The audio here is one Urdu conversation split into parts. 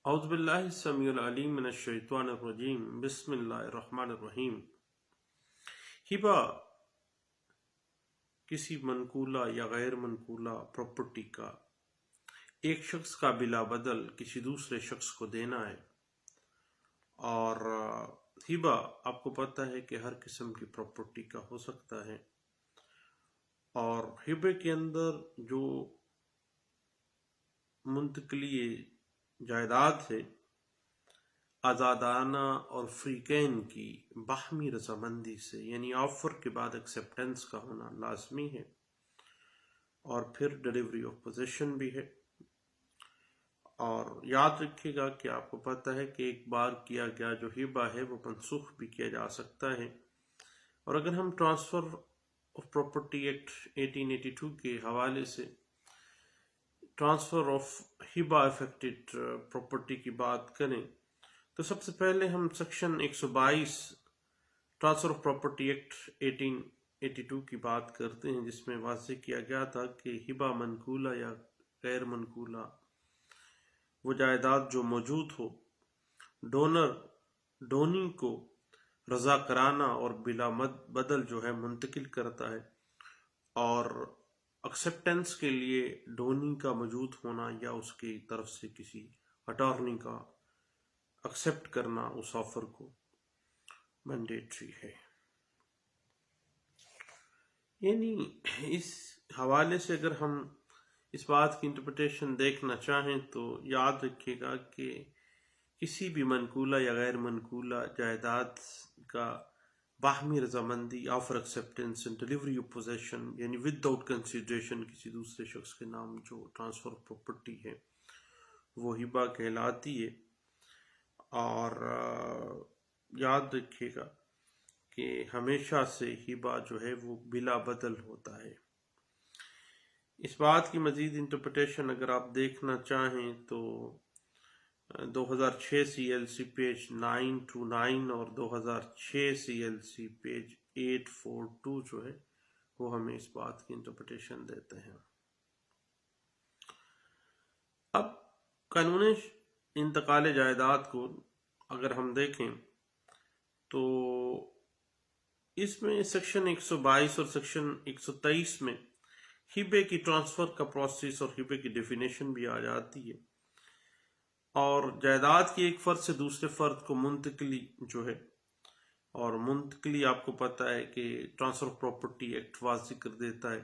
اعوذ باللہ السمیع العلیم من الشیطان الرجیم بسم اللہ الرحمن الرحیم۔ ہبہ کسی منقولہ یا غیر منقولہ پراپرٹی کا ایک شخص کا بلا بدل کسی دوسرے شخص کو دینا ہے، اور ہبہ آپ کو پتہ ہے کہ ہر قسم کی پراپرٹی کا ہو سکتا ہے، اور ہبے کے اندر جو منتقلی جائیداد ہے آزادانہ اور فریقین کی باہمی رضامندی سے، یعنی آفر کے بعد ایکسیپٹنس کا ہونا لازمی ہے، اور پھر ڈیلیوری آف پوزیشن بھی ہے۔ اور یاد رکھیے گا کہ آپ کو پتہ ہے کہ ایک بار کیا گیا جو ہبہ ہے وہ منسوخ بھی کیا جا سکتا ہے، اور اگر ہم ٹرانسفر آف پراپرٹی ایکٹ 1882 کے حوالے سے transfer of Hiba affected property کی بات کریں تو سب سے پہلے ہم section 122 transfer of property act 1882 کی بات کرتے ہیں، جس میں واضح کیا گیا تھا کہ ہبہ منقولہ یا غیر منقولہ وہ جائیداد جو موجود ہو، ڈونر ڈونی کو رضا کرانہ اور بلا بدل جو ہے منتقل کرتا ہے، اور ایکسیپٹنس کے لیے ڈونی کا موجود ہونا یا اس کی طرف سے کسی اٹارنی کا ایکسیپٹ کرنا اس آفر کو مینڈیٹری ہے۔ یعنی اس حوالے سے اگر ہم اس بات کی انٹرپریٹیشن دیکھنا چاہیں تو یاد رکھیے گا کہ کسی بھی منقولہ یا غیر منقولہ جائیداد کا باہمی رضامندی، offer acceptance and delivery of position, یعنی ود آؤٹ کنسیڈریشن کسی دوسرے شخص کے نام جو ٹرانسفر آف پراپرٹی ہے وہ ہبہ کہلاتی ہے۔ اور یاد رکھیے گا کہ ہمیشہ سے ہبہ جو ہے وہ بلا بدل ہوتا ہے۔ اس بات کی مزید انٹرپریٹیشن اگر آپ دیکھنا چاہیں تو 2006 CLC پیج 929 اور 2006 CLC پیج 842 جو ہے وہ ہمیں اس بات کی انٹرپریٹیشن دیتے ہیں۔ اب قانون انتقال جائیداد کو اگر ہم دیکھیں تو اس میں سیکشن 122 اور سیکشن 123 میں ہبے کی ٹرانسفر کا پروسیس اور ہبے کی ڈیفینیشن بھی آ جاتی ہے، اور جائیداد کی ایک فرد سے دوسرے فرد کو منتقلی جو ہے، اور منتقلی آپ کو پتہ ہے کہ ٹرانسفر آف پراپرٹی ایکٹ واضح کر دیتا ہے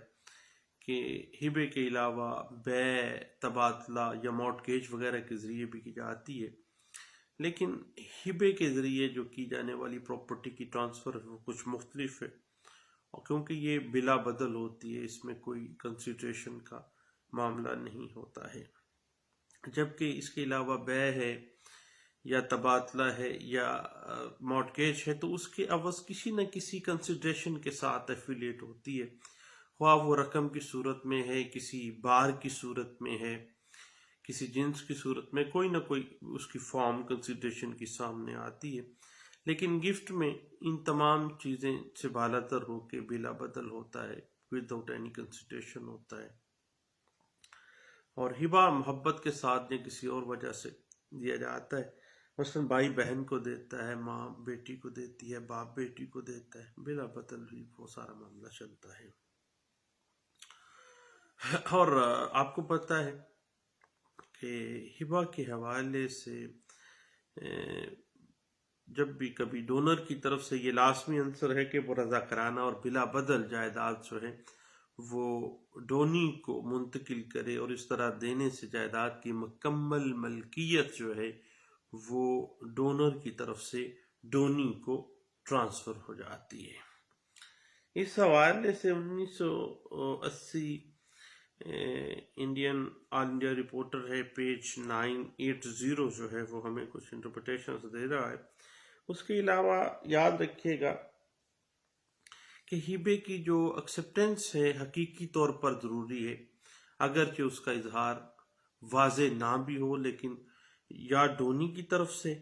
کہ ہبے کے علاوہ بیع، تبادلہ یا مارٹگیج وغیرہ کے ذریعے بھی کی جاتی ہے، لیکن ہبے کے ذریعے جو کی جانے والی پراپرٹی کی ٹرانسفر ہے وہ کچھ مختلف ہے، اور کیونکہ یہ بلا بدل ہوتی ہے، اس میں کوئی کنسیڈریشن کا معاملہ نہیں ہوتا ہے، جبکہ اس کے علاوہ بیع ہے یا تبادلہ ہے یا مارٹگیج ہے تو اس کے عوض کسی نہ کسی کنسیڈریشن کے ساتھ ایفیلیٹ ہوتی ہے، خواہ وہ رقم کی صورت میں ہے، کسی بار کی صورت میں ہے، کسی جنس کی صورت میں، کوئی نہ کوئی اس کی فارم کنسیڈریشن کی سامنے آتی ہے، لیکن گفٹ میں ان تمام چیزیں سے بالا تر ہو کے بلا بدل ہوتا ہے، وداؤٹ اینی کنسیڈریشن ہوتا ہے، اور ہبہ محبت کے ساتھ یا کسی اور وجہ سے دیا جاتا ہے، مثلا بھائی بہن کو دیتا ہے، ماں بیٹی کو دیتی ہے، باپ بیٹی کو دیتا ہے، بلا بدل بھی وہ سارا معاملہ چلتا ہے۔ اور آپ کو پتہ ہے کہ ہبہ کے حوالے سے جب بھی کبھی ڈونر کی طرف سے یہ لازمی عنصر ہے کہ وہ رضا کرانہ اور بلا بدل جائیداد جو ہے وہ ڈونی کو منتقل کرے، اور اس طرح دینے سے جائیداد کی مکمل ملکیت جو ہے وہ ڈونر کی طرف سے ڈونی کو ٹرانسفر ہو جاتی ہے۔ اس حوالے سے 1980 انڈین آل انڈیا رپورٹر ہے پیج 980 جو ہے وہ ہمیں کچھ انٹرپریٹیشنز دے رہا ہے۔ اس کے علاوہ یاد رکھیے گا کہ ہبے کی جو ایکسیپٹنس ہے حقیقی طور پر ضروری ہے، اگرچہ اس کا اظہار واضح نہ بھی ہو، لیکن یا ڈونی کی طرف سے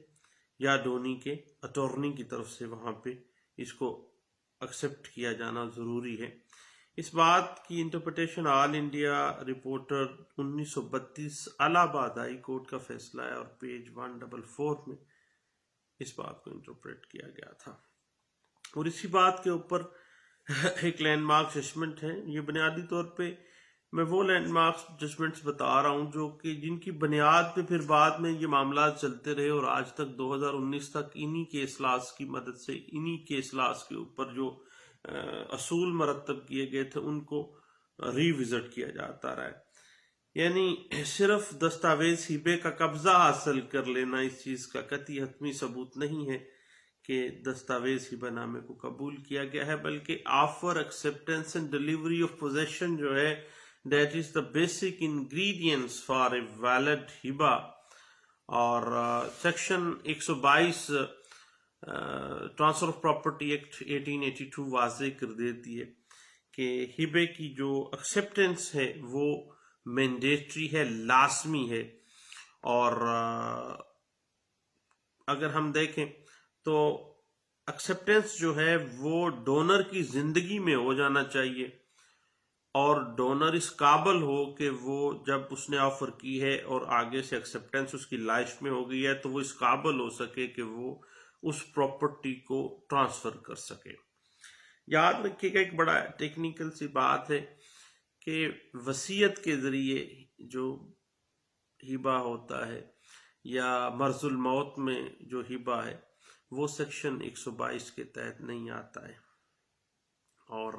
یا ڈونی کے اٹارنی کی طرف سے وہاں پہ اس کو ایکسیپٹ کیا جانا ضروری ہے۔ اس بات کی انٹرپریٹیشن آل انڈیا رپورٹر 1932 الہ آباد ہائی کورٹ کا فیصلہ ہے، اور پیج 144 میں اس بات کو انٹرپریٹ کیا گیا تھا. اور اسی بات کے اوپر ایک لینڈ مارک ججمنٹ ہے. یہ بنیادی طور پہ میں وہ لینڈ مارک ججمنٹس بتا رہا ہوں جو کہ جن کی بنیاد پہ پھر بعد میں یہ معاملات چلتے رہے، اور آج تک 2019 تک انہی کیس لاز کی مدد سے انہی کیس لاز کے اوپر جو اصول مرتب کیے گئے تھے ان کو ری وزٹ کیا جاتا رہا ہے. یعنی صرف دستاویز ہیبے کا قبضہ حاصل کر لینا اس چیز کا قطعی حتمی ثبوت نہیں ہے کہ دستاویز ہیبہ نامے کو قبول کیا گیا ہے، بلکہ offer acceptance and delivery of possession جو ہے that is the basic ingredients for a valid hiba. اور section 122 transfer of property act 1882 واضح کر دیتی ہے کہ ہیبے کی جو ایکسیپٹنس ہے وہ مینڈیٹری ہے، لازمی ہے. اور اگر ہم دیکھیں تو ایکسیپٹنس جو ہے وہ ڈونر کی زندگی میں ہو جانا چاہیے، اور ڈونر اس قابل ہو کہ وہ جب اس نے آفر کی ہے اور آگے سے ایکسیپٹنس اس کی لائف میں ہو گئی ہے تو وہ اس قابل ہو سکے کہ وہ اس پراپرٹی کو ٹرانسفر کر سکے. یاد رکھیے گا ایک بڑا ٹیکنیکل سی بات ہے کہ وصیت کے ذریعے جو ہیبہ ہوتا ہے یا مرض الموت میں جو ہیبہ ہے وہ سیکشن 122 کے تحت نہیں آتا ہے. اور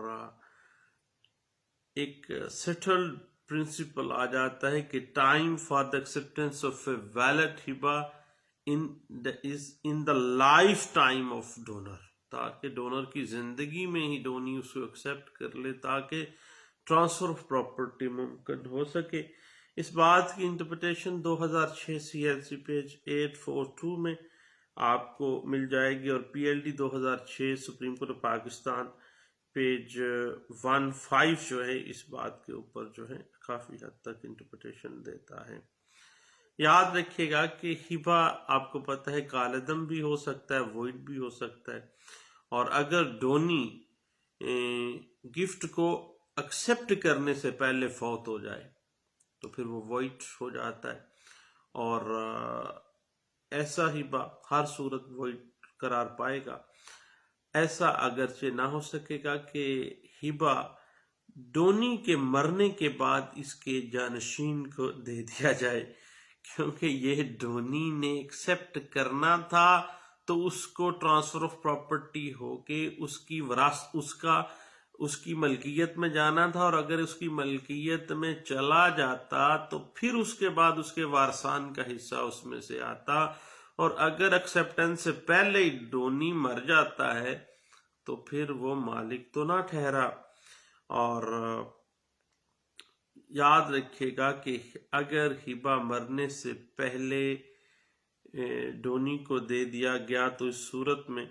ایک سیٹلڈ پرنسپل آ جاتا ہے کہ time for the acceptance of a valid hiba is in the lifetime of donor, تاکہ ڈونر کی زندگی میں ہی ڈونی اس کو ایکسیپٹ کر لے تاکہ ٹرانسفر آف پراپرٹی ممکن ہو سکے. اس بات کی انٹرپریٹیشن 2006 CLC پیج 842 میں آپ کو مل جائے گی، اور PLD 2006 supreme court of Pakistan page 15 جو ہے اس بات کے اوپر جو ہے کافی حد تک انٹرپریٹیشن دیتا ہے. یاد رکھیے گا کہ ہیبہ آپ کو پتہ ہے کالعدم بھی ہو سکتا ہے، وائڈ بھی ہو سکتا ہے، اور اگر ڈونی گفٹ کو ایکسیپٹ کرنے سے پہلے فوت ہو جائے تو پھر وہ وائڈ ہو جاتا ہے، اور ایسا ہیبہ ہر صورت وائڈ قرار پائے گا. ایسا اگرچہ نہ ہو سکے گا کہ ہیبہ ڈونی کے مرنے کے بعد اس کے جانشین کو دے دیا جائے، کیونکہ یہ ڈونی نے ایکسیپٹ کرنا تھا تو اس کو ٹرانسفر آف پراپرٹی ہو کے اس کی وراثت اس کی ملکیت میں جانا تھا، اور اگر اس کی ملکیت میں چلا جاتا تو پھر اس کے بعد اس کے وارثان کا حصہ اس میں سے آتا، اور اگر ایکسیپٹنس سے پہلے ہی ڈونی مر جاتا ہے تو پھر وہ مالک تو نہ ٹھہرا. اور یاد رکھیے گا کہ اگر ہیبہ مرنے سے پہلے ڈونی کو دے دیا گیا تو اس صورت میں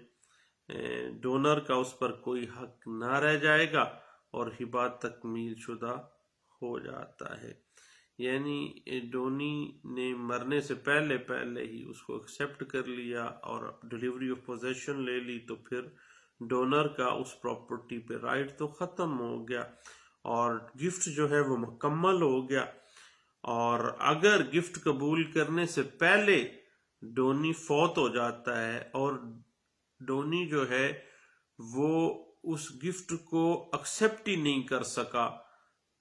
ڈونر کا اس پر کوئی حق نہ رہ جائے گا اور ہیبہ تکمیل شدہ ہو جاتا ہے. یعنی ڈونی نے مرنے سے پہلے ہی اس کو ایکسیپٹ کر لیا اور ڈیلیوری آف پوزیشن لے لی تو پھر ڈونر کا اس پراپرٹی پہ رائٹ تو ختم ہو گیا اور گفٹ جو ہے وہ مکمل ہو گیا. اور اگر گفٹ قبول کرنے سے پہلے ڈونی فوت ہو جاتا ہے اور ڈونی جو ہے وہ اس گفٹ کو ایکسیپٹ ہی نہیں کر سکا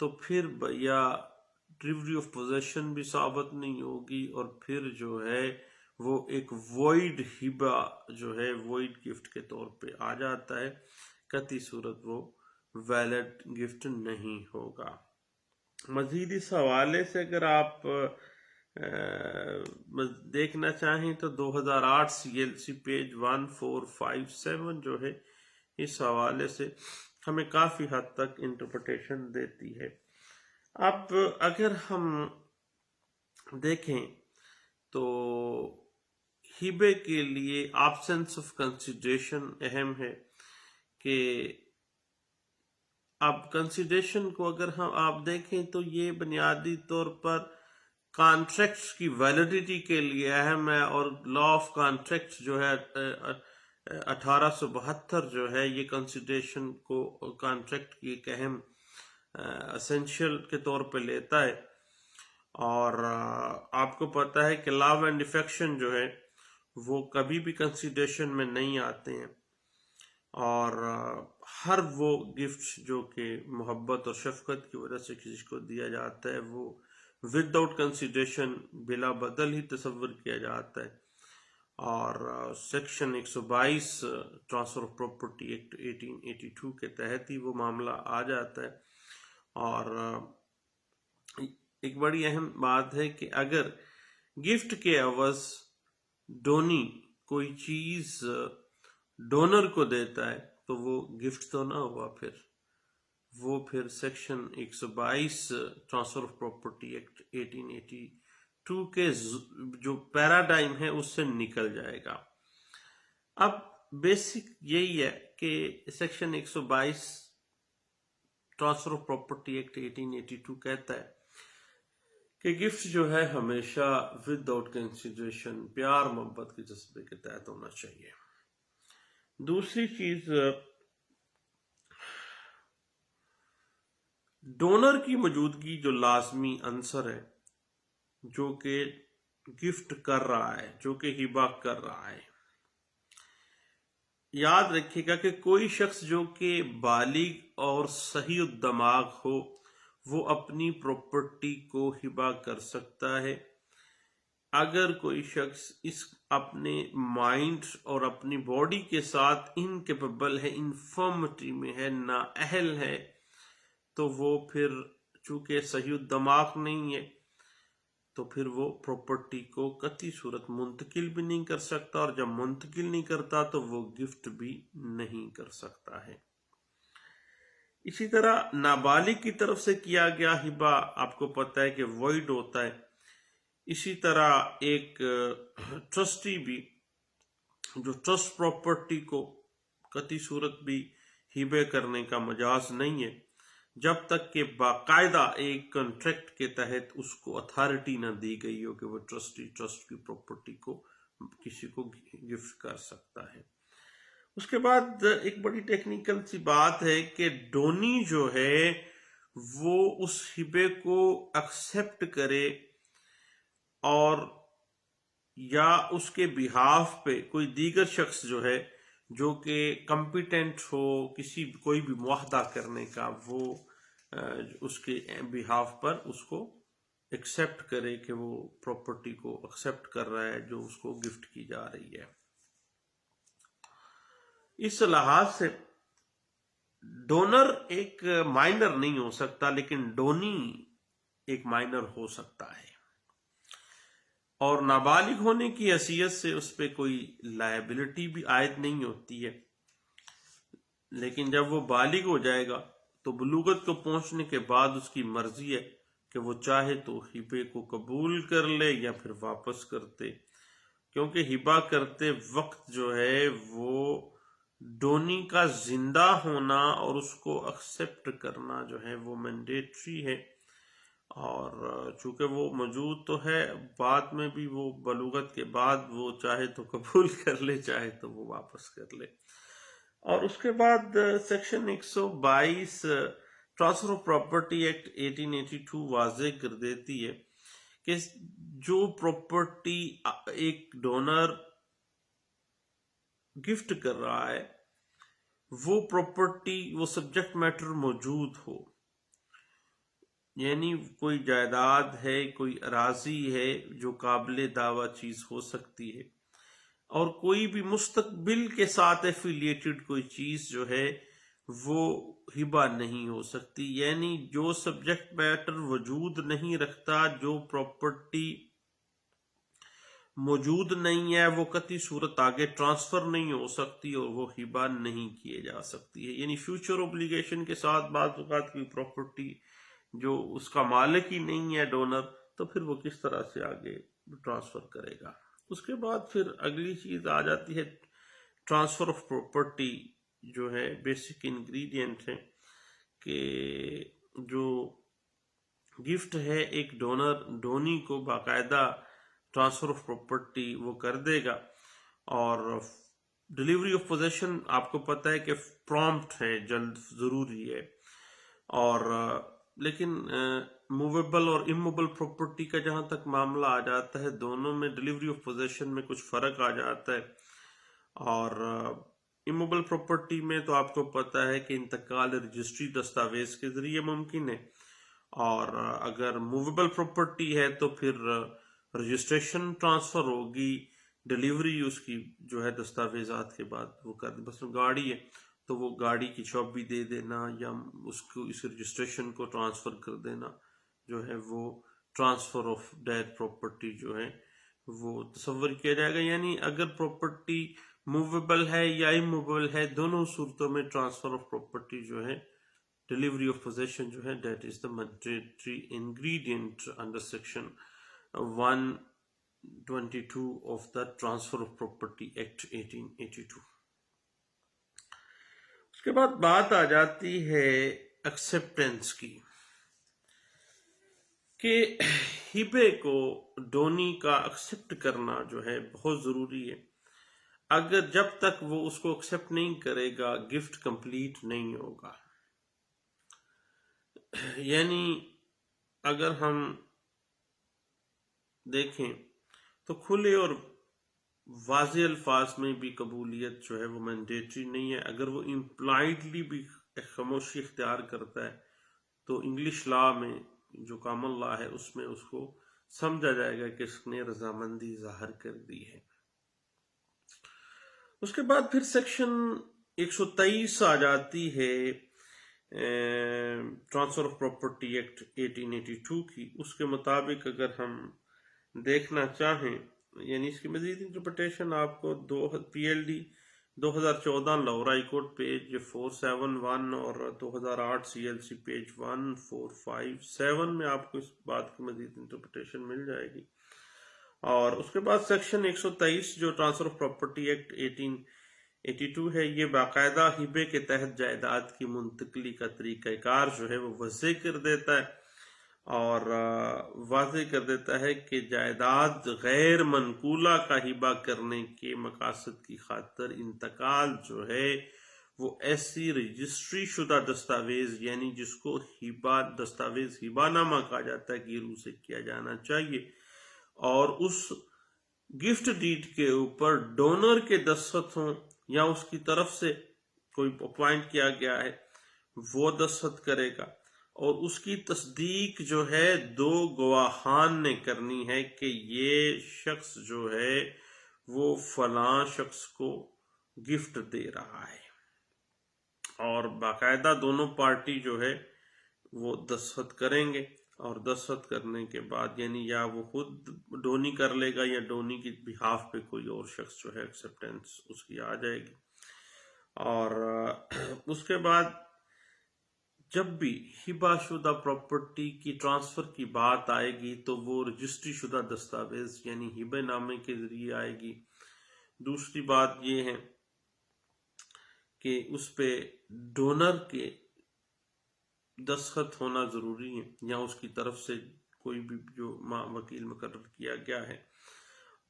تو پھر یا ڈیلیوری آف پوزیشن بھی ثابت نہیں ہوگی، اور پھر جو ہے وہ ایک وائڈ ہیبہ جو ہے وائڈ گفٹ کے طور پہ آ جاتا ہے، قطعی صورت وہ ویلڈ گفٹ نہیں ہوگا. مزید اس حوالے سے اگر آپ دیکھنا چاہیں تو 2008 CLC پیج 1457 جو ہے اس حوالے سے ہمیں کافی حد تک انٹرپریٹیشن دیتی ہے. اب اگر ہم دیکھیں تو ہیبے کے لیے آبسنس آف کنسیڈریشن اہم ہے کہ اب کنسیڈریشن کو اگر ہم آپ دیکھیں تو یہ بنیادی طور پر کانٹریکٹس کی ویلیڈیٹی کے لیے اہم ہے، اور لا آف کانٹریکٹس جو ہے 1872 جو ہے یہ کنسیڈریشن کو کانٹریکٹ کی ایک اہم اسینشیل کے طور پہ لیتا ہے. اور آپ کو پتہ ہے کہ لاو اینڈ افیکشن جو ہے وہ کبھی بھی کنسیڈریشن میں نہیں آتے ہیں، اور ہر وہ گفٹ جو کہ محبت اور شفقت کی وجہ سے کسی کو دیا جاتا ہے وہ ود آؤٹ کنسیڈریشن بلا بدل ہی تصور کیا جاتا ہے. اور section 122 transfer of property act 1882 کے تحت ہی وہ معاملہ آ جاتا ہے. اور ایک بڑی اہم بات ہے کہ اگر گفٹ کے عوض ڈونی کوئی چیز ڈونر کو دیتا ہے تو وہ گفٹ تو نہ ہوا، پھر section 122 transfer of property act 1882 کے جو پیراڈائم ہے اس سے نکل جائے گا. اب بیسک یہی ہے کہ section 122 transfer of property act 1882 کہتا ہے کہ گفٹ جو ہے ہمیشہ ود آؤٹ کنسیڈریشن پیار محبت کے جذبے کے تحت ہونا چاہیے. دوسری چیز، ڈونر کی موجودگی جو لازمی عنصر ہے جو کہ گفٹ کر رہا ہے، جو کہ ہبہ کر رہا ہے. یاد رکھیے گا کہ کوئی شخص جو کہ بالغ اور صحیح الدماغ ہو وہ اپنی پراپرٹی کو ہبہ کر سکتا ہے. اگر کوئی شخص اس اپنے مائنڈ اور اپنی باڈی کے ساتھ انکیپیبل ہے، انفرمٹی میں ہے، نااہل ہے، تو وہ پھر چونکہ صحیح الدماغ نہیں ہے تو پھر وہ پراپرٹی کو قطعی صورت منتقل بھی نہیں کر سکتا، اور جب منتقل نہیں کرتا تو وہ گفٹ بھی نہیں کر سکتا ہے. اسی طرح نابالغ کی طرف سے کیا گیا ہبہ آپ کو پتہ ہے کہ وائڈ ہوتا ہے. اسی طرح ایک ٹرسٹی بھی جو ٹرسٹ پراپرٹی کو قطعی صورت بھی ہبے کرنے کا مجاز نہیں ہے جب تک کہ باقاعدہ ایک کنٹریکٹ کے تحت اس کو اتھارٹی نہ دی گئی ہو کہ وہ ٹرسٹی ٹرسٹ کی پراپرٹی کو کسی کو گفٹ کر سکتا ہے. اس کے بعد ایک بڑی ٹیکنیکل سی بات ہے کہ ڈونی جو ہے وہ اس ہبے کو ایکسیپٹ کرے اور یا اس کے بہاف پہ کوئی دیگر شخص جو ہے جو کہ کمپیٹنٹ ہو کوئی بھی معاہدہ کرنے کا، وہ اس کے بہاف پر اس کو ایکسیپٹ کرے کہ وہ پراپرٹی کو ایکسیپٹ کر رہا ہے جو اس کو گفٹ کی جا رہی ہے. اس لحاظ سے ڈونر ایک مائنر نہیں ہو سکتا لیکن ڈونی ایک مائنر ہو سکتا ہے، اور نابالغ ہونے کی حیثیت سے اس پہ کوئی لائبلٹی بھی عائد نہیں ہوتی ہے. لیکن جب وہ بالغ ہو جائے گا تو بلوغت کو پہنچنے کے بعد اس کی مرضی ہے کہ وہ چاہے تو ہبے کو قبول کر لے یا پھر واپس کرتے، کیونکہ ہبہ کرتے وقت جو ہے وہ ڈونی کا زندہ ہونا اور اس کو ایکسیپٹ کرنا جو ہے وہ مینڈیٹری ہے. اور چونکہ وہ موجود تو ہے، بعد میں بھی وہ بلوغت کے بعد وہ چاہے تو قبول کر لے چاہے تو وہ واپس کر لے. اور اس کے بعد section 122 transfer of property act 1882 واضح کر دیتی ہے کہ جو پراپرٹی ایک ڈونر گفٹ کر رہا ہے وہ پراپرٹی، وہ سبجیکٹ میٹر موجود ہو، یعنی کوئی جائیداد ہے، کوئی اراضی ہے جو قابل دعویٰ چیز ہو سکتی ہے، اور کوئی بھی مستقبل کے ساتھ ایفیلیٹڈ کوئی چیز جو ہے وہ ہبہ نہیں ہو سکتی. یعنی جو سبجیکٹ میٹر وجود نہیں رکھتا، جو پراپرٹی موجود نہیں ہے، وہ قطعی صورت آگے ٹرانسفر نہیں ہو سکتی اور وہ ہبہ نہیں کیے جا سکتی ہے. یعنی فیوچر اوبلیگیشن کے ساتھ بعض اوقات کی پراپرٹی جو اس کا مالک ہی نہیں ہے ڈونر، تو پھر وہ کس طرح سے آگے ٹرانسفر کرے گا. اس کے بعد پھر اگلی چیز آ جاتی ہے ٹرانسفر آف پراپرٹی، جو ہے بیسک انگریڈینٹ ہے کہ جو گفٹ ہے ایک ڈونر ڈونی کو باقاعدہ ٹرانسفر آف پراپرٹی وہ کر دے گا. اور ڈیلیوری آف پوزیشن آپ کو پتہ ہے کہ پرومپٹ ہے، جلد ضروری ہے. اور لیکن موویبل اور اموویبل پراپرٹی کا جہاں تک معاملہ آ جاتا ہے دونوں میں ڈیلیوری آف پوزیشن میں کچھ فرق آ جاتا ہے. اور اموویبل پراپرٹی میں تو آپ کو پتہ ہے کہ انتقال رجسٹری دستاویز کے ذریعے ممکن ہے، اور اگر موویبل پراپرٹی ہے تو پھر رجسٹریشن ٹرانسفر ہوگی، ڈیلیوری اس کی جو ہے دستاویزات کے بعد وہ کر دیں. بس گاڑی ہے تو وہ گاڑی کی چابی دے دینا یا اس کو اس رجسٹریشن کو ٹرانسفر کر دینا جو ہے وہ ٹرانسفر آف ڈیٹ پراپرٹی جو ہے وہ تصور کیا جائے گا. یعنی اگر پراپرٹی موویبل ہے یا اموویبل ہے، دونوں صورتوں میں ٹرانسفر آف پراپرٹی جو ہے ڈیلیوری آف پوزیشن جو ہے that is the mandatory ingredient under section 122 of the transfer of property act 1882. اس کے بعد بات آ جاتی ہے ایکسیپٹنس کی، کہ ہبے کو ڈونی کا ایکسیپٹ کرنا جو ہے بہت ضروری ہے. اگر جب تک وہ اس کو ایکسیپٹ نہیں کرے گا گفٹ کمپلیٹ نہیں ہوگا. یعنی اگر ہم دیکھیں تو کھلے اور واضح الفاظ میں بھی قبولیت جو ہے وہ مینڈیٹری نہیں ہے. اگر وہ امپلائڈلی بھی خاموشی اختیار کرتا ہے تو انگلش لا میں جو کامن لا ہے اس میں اس کو سمجھا جائے گا کہ اس نے رضامندی ظاہر کر دی ہے. اس کے بعد پھر سیکشن 123 آ جاتی ہے ٹرانسفر آف پراپرٹی ایکٹ 1882 کی. اس کے مطابق اگر ہم دیکھنا چاہیں، یعنی اس کی مزید انٹرپریٹیشن آپ کو پی L D 2014 Lahore high court page 471 اور 2008 سی ایل سی پیج 1457 میں آپ کو اس بات کی مزید انٹرپریٹیشن مل جائے گی. اور اس کے بعد سیکشن 123 جو ٹرانسفر آف پراپرٹی ایکٹ 1882 ہے، یہ باقاعدہ ہبے کے تحت جائیداد کی منتقلی کا طریقہ کار جو ہے وہ واضح کر دیتا ہے، اور واضح کر دیتا ہے کہ جائیداد غیر منقولہ کا ہبہ کرنے کے مقاصد کی خاطر انتقال جو ہے وہ ایسی رجسٹری شدہ دستاویز، یعنی جس کو ہبہ دستاویز ہبہ نامہ کہا جاتا ہے، کی روح سے کیا جانا چاہیے. اور اس گفٹ ڈیڈ کے اوپر ڈونر کے دستخط ہوں یا اس کی طرف سے کوئی اپوائنٹ کیا گیا ہے وہ دستخط کرے گا، اور اس کی تصدیق جو ہے 2 گواہان نے کرنی ہے کہ یہ شخص جو ہے وہ فلاں شخص کو گفٹ دے رہا ہے. اور باقاعدہ دونوں پارٹی جو ہے وہ دستخط کریں گے، اور دستخط کرنے کے بعد یعنی یا وہ خود ڈونی کر لے گا یا ڈونی کی بہاف پہ کوئی اور شخص جو ہے ایکسیپٹنس اس کی آ جائے گی. اور اس کے بعد جب بھی ہبہ شدہ پراپرٹی کی ٹرانسفر کی بات آئے گی تو وہ رجسٹری شدہ دستاویز یعنی ہبے نامے کے ذریعے آئے گی. دوسری بات یہ ہے کہ اس پہ ڈونر کے دستخط ہونا ضروری ہے یا اس کی طرف سے کوئی بھی جو وکیل مقرر کیا گیا ہے،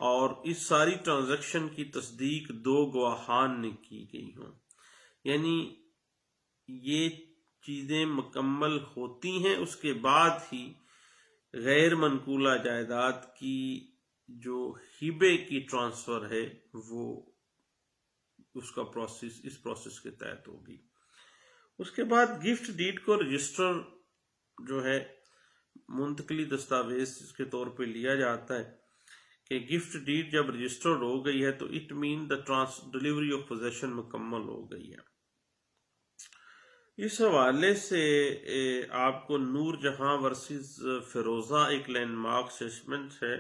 اور اس ساری ٹرانزیکشن کی تصدیق 2 گواہان نے کی گئی ہوں. یعنی یہ چیزیں مکمل ہوتی ہیں اس کے بعد ہی غیر منقولہ جائیداد کی جو ہبے کی ٹرانسفر ہے وہ اس کا پروسیس اس پروسیس کے تحت ہوگی. اس کے بعد گفٹ ڈیڈ کو رجسٹر جو ہے منتقلی دستاویز کے طور پہ لیا جاتا ہے کہ گفٹ ڈیڈ جب رجسٹرڈ ہو گئی ہے تو it mean the delivery of position مکمل ہو گئی ہے. اس حوالے سے آپ کو نور جہاں ورسز فیروزہ ایک لینڈ مارک ججمنٹ ہے،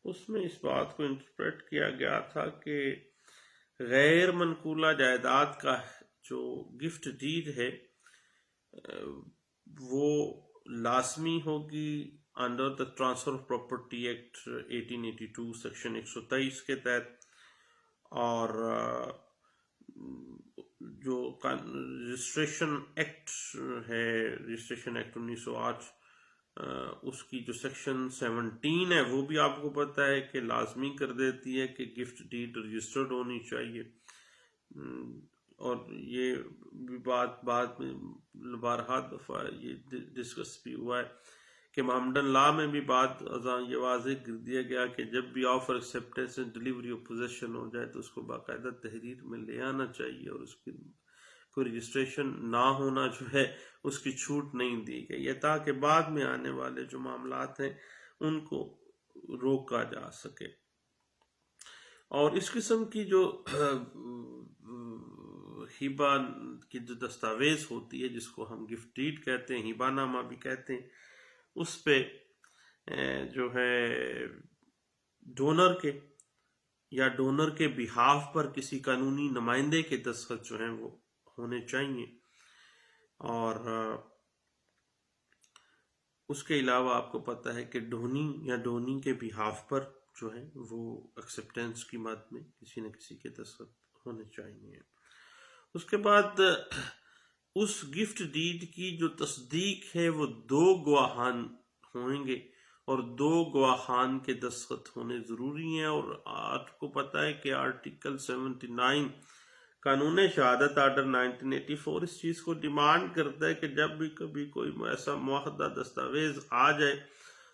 اس میں اس بات کو انٹرپریٹ کیا گیا تھا کہ غیر منقولہ جائیداد کا جو گفٹ ڈیڈ ہے وہ لازمی ہوگی under the transfer of property act 1882 section 123 کے تحت. اور جو رجسٹریشن ایکٹ ہے، رجسٹریشن ایکٹ 1908 اس کی جو سیکشن 17 ہے وہ بھی آپ کو پتہ ہے کہ لازمی کر دیتی ہے کہ گفٹ ڈیڈ رجسٹرڈ ہونی چاہیے. اور یہ بھی بعد میں بارہا دفعہ یہ ڈسکس بھی ہوا ہے کہ محمدن لا میں بھی بات یہ واضح کر دیا گیا کہ جب بھی offer acceptance delivery of possession ہو جائے تو اس کو باقاعدہ تحریر میں لے آنا چاہیے، اور اس کی کوئی رجسٹریشن نہ ہونا جو ہے اس کی چھوٹ نہیں دی گئی ہے، تاکہ بعد میں آنے والے جو معاملات ہیں ان کو روکا جا سکے۔ اور اس قسم کی جو ہبہ کی جو دستاویز ہوتی ہے جس کو ہم گفٹ ڈیڈ کہتے ہیں، ہبہ نامہ بھی کہتے ہیں، اس پہ جو ہے ڈونر کے یا ڈونر کے بہاف پر کسی قانونی نمائندے کے دستخط جو ہیں وہ ہونے چاہیے۔ اور اس کے علاوہ آپ کو پتہ ہے کہ ڈونی یا ڈونی کے بہاف پر جو ہے وہ ایکسیپٹنس کی مد میں کسی نہ کسی کے دستخط ہونے چاہیے۔ اس کے بعد اس گفٹ ڈیڈ کی جو تصدیق ہے وہ 2 گواہان ہوئیں گے، اور 2 گواہان کے دستخط ہونے ضروری ہیں۔ اور آپ کو پتہ ہے کہ آرٹیکل 79 قانون شہادت آرڈر 1984 اس چیز کو ڈیمانڈ کرتا ہے کہ جب بھی کبھی کوئی ایسا معاہدہ دستاویز آ جائے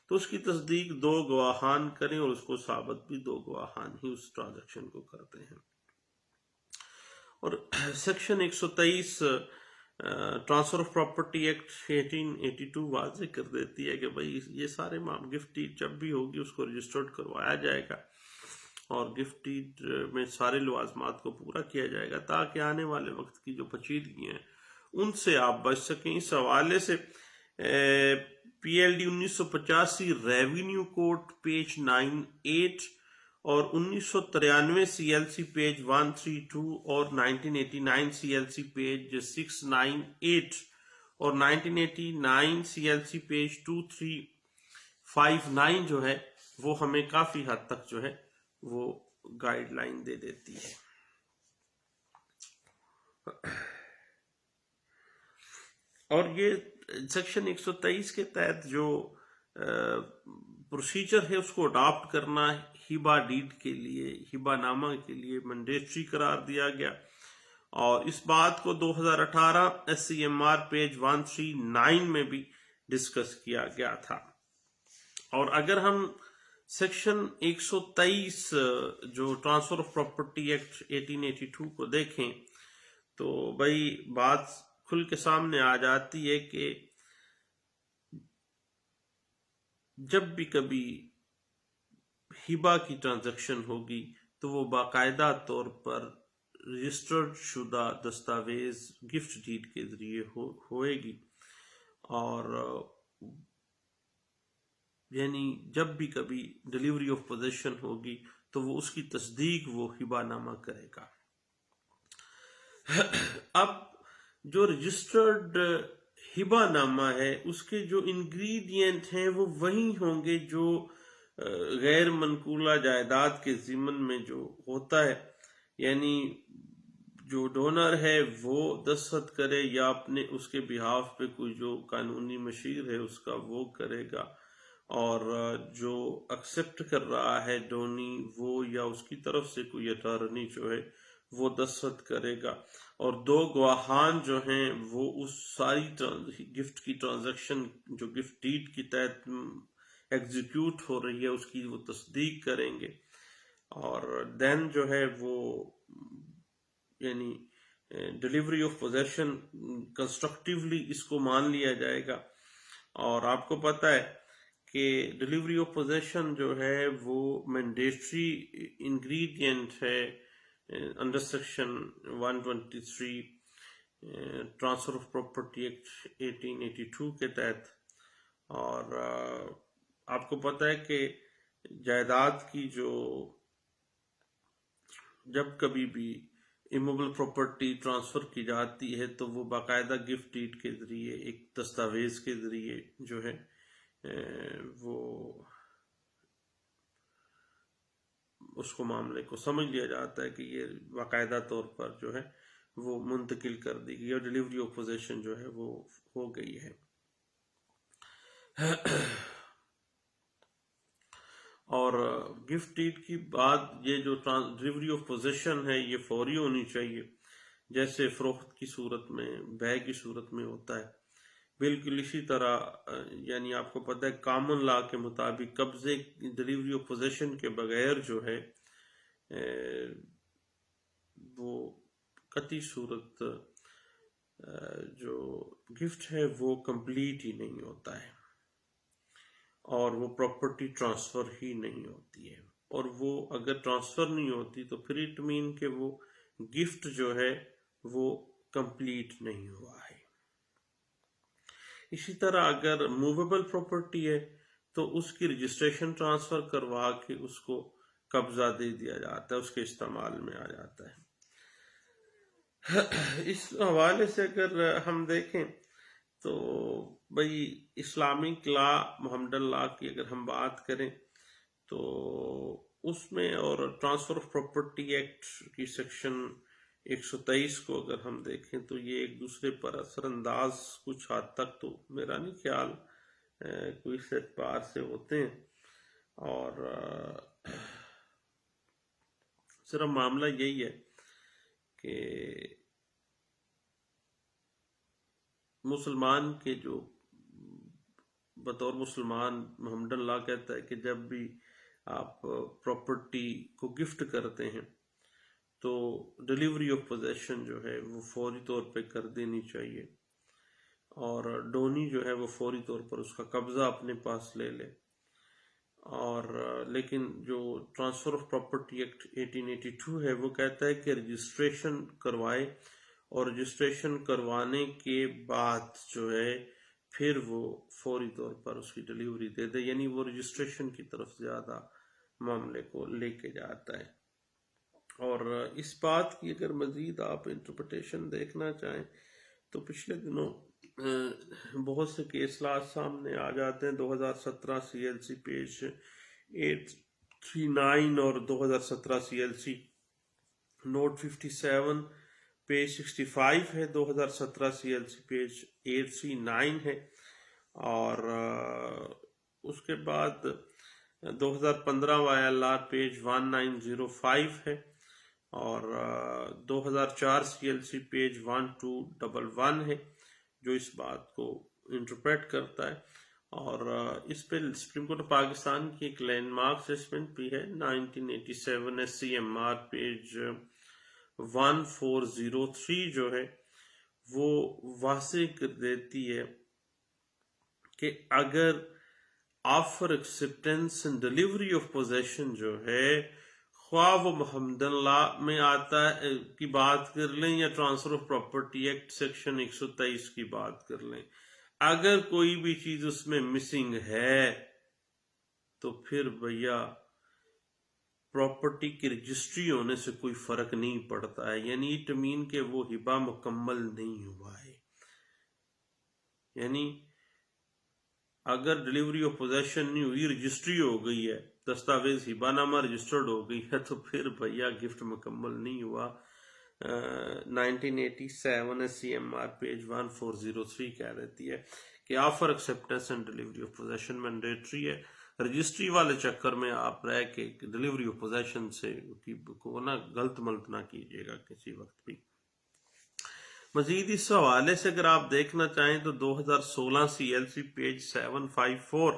تو اس کی تصدیق 2 گواہان کریں، اور اس کو ثابت بھی 2 گواہان ہی اس ٹرانزیکشن کو کرتے ہیں۔ اور section 123 transfer of property act 1882 واضح کر دیتی ہے کہ بھئی یہ سارے گفٹ ڈیڈ جب بھی ہوگی اس کو رجسٹرڈ کروایا جائے گا، اور گفٹ ڈیڈ میں سارے لوازمات کو پورا کیا جائے گا تاکہ آنے والے وقت کی جو پیچیدگیاں ہیں ان سے آپ بچ سکیں۔ اس حوالے سے P L D 1985 revenue code page 98 اور 1993 سی ایل سی پیج 132 اور 1989 سی ایل سی پیج 698 اور 1989 سی ایل سی پیج 2359 جو ہے وہ ہمیں کافی حد تک جو ہے وہ گائیڈ لائن دے دیتی ہے۔ اور یہ سیکشن 123 کے تحت جو پروسیجر ہے اس کو اڈاپٹ کرنا ہبہ ڈیڈ کے لیے، ہبہ نامہ کے لیے مینڈیٹری قرار دیا گیا، اور اس بات کو 2018 S C M R page 139 میں بھی ڈسکس کیا گیا تھا۔ اور اگر ہم سیکشن 123 جو ٹرانسفر آف پراپرٹی ایکٹ 1882 کو دیکھیں تو بھائی بات کھل کے سامنے آ جاتی ہے کہ جب بھی کبھی ہبہ کی ٹرانزیکشن ہوگی تو وہ باقاعدہ طور پر رجسٹرڈ شدہ دستاویز گفٹ ڈیڈ کے ذریعے ہوئے گی، اور یعنی جب بھی کبھی ڈیلیوری آف پوزیشن ہوگی تو وہ اس کی تصدیق وہ ہبہ نامہ کرے گا۔ اب جو رجسٹرڈ ہبہ نامہ ہے اس کے جو انگریڈینٹ ہیں وہ وہی ہوں گے جو غیر منقولہ جائیداد کے ضمن میں جو ہوتا ہے، یعنی جو ڈونر ہے وہ دستخط کرے یا اپنے اس کے بہاف پہ کوئی جو قانونی مشیر ہے اس کا وہ کرے گا، اور جو ایکسپٹ کر رہا ہے ڈونی وہ یا اس کی طرف سے کوئی اٹارنی جو ہے وہ دستخط کرے گا، اور 2 گواہان جو ہیں وہ اس ساری گفٹ کی ٹرانزیکشن جو گفٹ ڈیڈ کی تحت ایگزیکیوٹ ہو رہی ہے اس کی وہ تصدیق کریں گے، اور دین جو ہے وہ یعنی ڈیلیوری آف پوزیشن کنسٹرکٹیولی اس کو مان لیا جائے گا۔ اور آپ کو پتہ ہے کہ ڈیلیوری آف پوزیشن جو ہے وہ مینڈیٹری انگریڈینٹ ہے under section 123 transfer of property act 1882 کے تحت۔ اور آپ کو پتہ ہے کہ جائیداد کی جو جب کبھی بھی ایموبل پراپرٹی ٹرانسفر کی جاتی ہے تو وہ باقاعدہ گفٹ ڈیڈ کے ذریعے ایک دستاویز کے ذریعے جو ہے وہ اس کو معاملے کو سمجھ لیا جاتا ہے کہ یہ باقاعدہ طور پر جو ہے وہ منتقل کر دی گئی اور ڈیلیوری آف پوزیشن جو ہے وہ ہو گئی ہے۔ اور گفٹ ڈیڈ کی بات یہ جو ڈیلیوری آف پوزیشن ہے یہ فوری ہونی چاہیے، جیسے فروخت کی صورت میں، بیع کی صورت میں ہوتا ہے، بالکل اسی طرح یعنی آپ کو پتہ ہے کامن لا کے مطابق قبضے، ڈلیوری آف پوزیشن کے بغیر جو ہے وہ قطعی صورت جو گفٹ ہے وہ کمپلیٹ ہی نہیں ہوتا ہے، اور وہ پراپرٹی ٹرانسفر ہی نہیں ہوتی ہے، اور وہ اگر ٹرانسفر نہیں ہوتی تو پھر اٹ مین کہ وہ گفٹ جو ہے وہ کمپلیٹ نہیں ہوا ہے۔ اسی طرح اگر موویبل پراپرٹی ہے تو اس کی رجسٹریشن ٹرانسفر کروا کے اس کو قبضہ دے دیا جاتا ہے، اس کے استعمال میں آ جاتا ہے۔ اس حوالے سے اگر ہم دیکھیں تو بھئی اسلامک لا، محمدن لا کی اگر ہم بات کریں تو اس میں، اور ٹرانسفر آف پراپرٹی ایکٹ کی سیکشن 123 کو اگر ہم دیکھیں تو یہ ایک دوسرے پر اثر انداز کچھ حد تک، تو میرا نہیں خیال کوئی سے اعتبار سے ہوتے ہیں، اور صرف معاملہ یہی ہے کہ مسلمان کے جو بطور مسلمان محمدن لا کہتا ہے کہ جب بھی آپ پراپرٹی کو گفٹ کرتے ہیں تو ڈلیوری آف پوزیشن جو ہے وہ فوری طور پہ کر دینی چاہیے، اور ڈونی جو ہے وہ فوری طور پر اس کا قبضہ اپنے پاس لے لے۔ اور لیکن جو ٹرانسفر آف پراپرٹی ایکٹ 1882 ہے وہ کہتا ہے کہ رجسٹریشن کروائے، اور رجسٹریشن کروانے کے بعد جو ہے پھر وہ فوری طور پر اس کی ڈلیوری دے دے، یعنی وہ رجسٹریشن کی طرف زیادہ معاملے کو لے کے جاتا ہے۔ اور اس بات کی اگر مزید آپ انٹرپریٹیشن دیکھنا چاہیں تو پچھلے دنوں بہت سے کیسلات سامنے آ جاتے ہیں، 2017 CLC پیج 839 اور 2017 CLC نوٹ 57 پیج 65 ہے، 2017 CLC پیج 839 ہے، اور اس کے بعد 2015 YLR پیج 1905 ہے، اور 2004 CLC پیج 1211 ہے جو اس بات کو انٹرپریٹ کرتا ہے۔ اور اس پہ سپریم کورٹ پاکستان کی ایک لینڈ مارک ججمنٹ بھی ہے، 1987 SCMR پیج 1403 جو ہے وہ واضح کر دیتی ہے کہ اگر offer acceptance and delivery of possession جو ہے، خواہ وہ محمدن لا میں آتا ہے کی بات کر لیں یا transfer of property act section 123 کی بات کر لیں، اگر کوئی بھی چیز اس میں مسنگ ہے تو پھر بھیا پراپرٹی کی رجسٹری ہونے سے کوئی فرق نہیں پڑتا ہے، یعنی اٹ مین کہ وہ ہبہ مکمل نہیں ہوا ہے۔ یعنی اگر ڈلیوری آف پوزیشن نہیں ہوئی، رجسٹری ہو گئی ہے، دستاویز ہبہ نامہ رجسٹرڈ ہو گئی ہے، تو پھر بھیا گفٹ مکمل نہیں ہوا۔ 1987 SCMR پیج 1403 کہہ دیتی ہے کہ offer acceptance and delivery of position mandatory ہے، رجسٹری والے چکر میں آپ رہ کے ڈلیوری آف پوزیشن سے کو نا غلط ملت نہ کیجیے گا کسی وقت بھی۔ مزید اس حوالے سے اگر آپ دیکھنا چاہیں تو 2016 CLC پیج 754،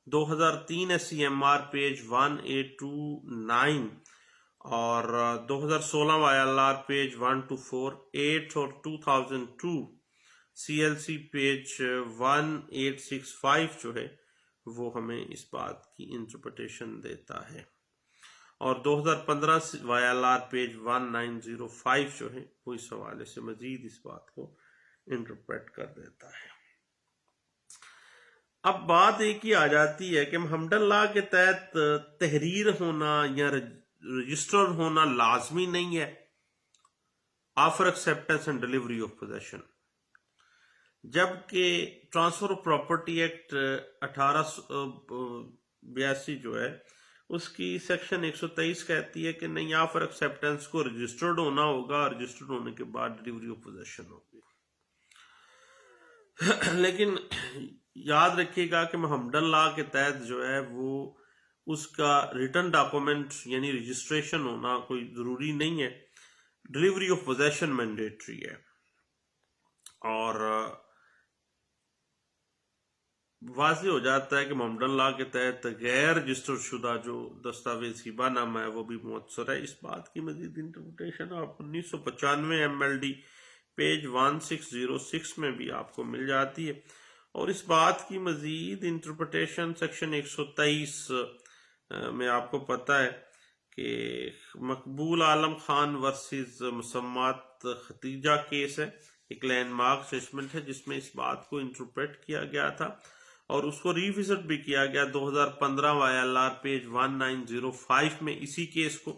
2003 SCMR پیج 1829 اور 2016 YLR پیج 1248 اور 2002 CLC پیج 1865 جو ہے وہ ہمیں اس بات کی انٹرپریٹیشن دیتا ہے، اور 2015 YLR پیج 1905 جو ہے وہ اس حوالے سے مزید اس بات کو انٹرپریٹ کر دیتا ہے۔ اب بات ایک ہی آ جاتی ہے کہ محمدن لا کے تحت تحریر ہونا یا رجسٹر ہونا لازمی نہیں ہے offer acceptance and delivery of position, جبکہ ٹرانسفر آف پراپرٹی ایکٹ 1882 جو ہے اس کی سیکشن 123 کہتی ہے کہ نہیں، آفر ایکسپٹنس کو رجسٹرڈ ہونا ہوگا، رجسٹرڈ ہونے کے بعد ڈلیوری آف پوزیشن ہوگی۔ لیکن یاد رکھیے گا کہ محمدن لا کے تحت جو ہے وہ اس کا ریٹن ڈاکومنٹ یعنی رجسٹریشن ہونا کوئی ضروری نہیں ہے، ڈلیوری آف پوزیشن مینڈیٹری ہے، اور واضح ہو جاتا ہے کہ محمدن لا کے تحت غیر رجسٹر شدہ جو دستاویز ہبہ نامہ ہے وہ بھی مؤثر ہے۔ اس بات کی مزید انٹرپریٹیشن آپ 1995 MLD پیج 1606 میں بھی آپ کو مل جاتی ہے، اور اس بات کی مزید انٹرپریٹیشن سیکشن 123 میں آپ کو پتہ ہے کہ مقبول عالم خان ورسز مسمات ختیجہ کیس ہے، ایک لینڈ مارک ججمنٹ ہے جس میں اس بات کو انٹرپریٹ کیا گیا تھا اور اس کو ریوزٹ بھی کیا گیا 2015 YLR پیج 1905 میں اسی کیس کو،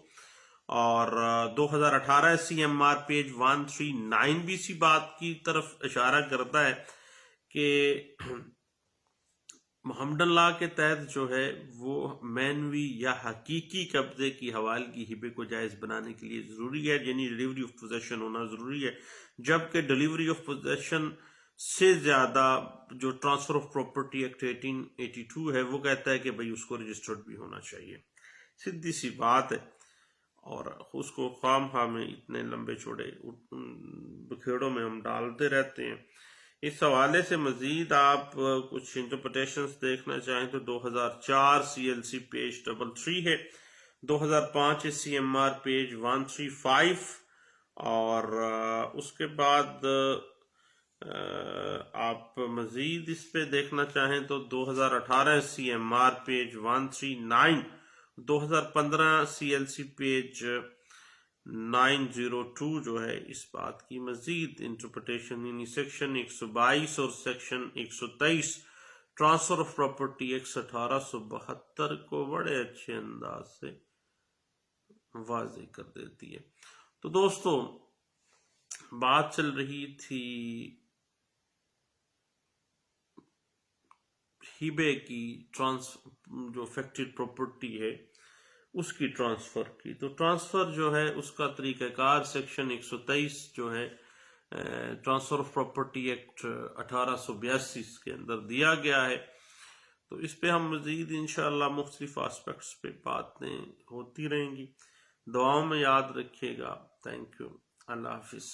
اور 2018 CMR پیج 139 بھی اسی بات کی طرف اشارہ کرتا ہے کہ محمدن لا کے تحت جو ہے وہ مینوی یا حقیقی قبضے کی حوالگی ہبے کو جائز بنانے کے لیے ضروری ہے، یعنی ڈلیوری آف پوزیشن ہونا ضروری ہے، جبکہ ڈلیوری آف پوزیشن سے زیادہ جو ٹرانسفر آف پراپرٹی ایکٹ 1882 ہے وہ کہتا ہے کہ بھئی اس کو رجسٹرڈ بھی ہونا چاہیے۔ سیدھی سی بات ہے، اور اس کو خام خواہ میں اتنے لمبے چوڑے بکھیڑوں میں ہم ڈالتے رہتے ہیں۔ اس حوالے سے مزید آپ کچھ انٹرپریٹیشنز دیکھنا چاہیں تو 2004 CLC پیج 33 ہے، 2005 CMR پیج 135، اور اس کے بعد آپ مزید اس پہ دیکھنا چاہیں تو 2018 CMR پیج 139، 2015 CLC پیج 902 جو ہے اس بات کی مزید انٹرپریٹیشن، یعنی سیکشن 122 اور section 123 transfer of property act 1872 کو بڑے اچھے انداز سے واضح کر دیتی ہے۔ تو دوستو بات چل رہی تھی ہبے کی جو افیکٹڈ پراپرٹی ہے اس کی ٹرانسفر کی، تو ٹرانسفر جو ہے اس کا طریقہ کار سیکشن 123 جو ہے ٹرانسفر آف پراپرٹی ایکٹ 1882 کے اندر دیا گیا ہے، تو اس پہ ہم مزید انشاءاللہ مختلف آسپیکٹس پہ باتیں ہوتی رہیں گی۔ دعاؤں میں یاد رکھیے گا۔ تھینک یو، اللہ حافظ۔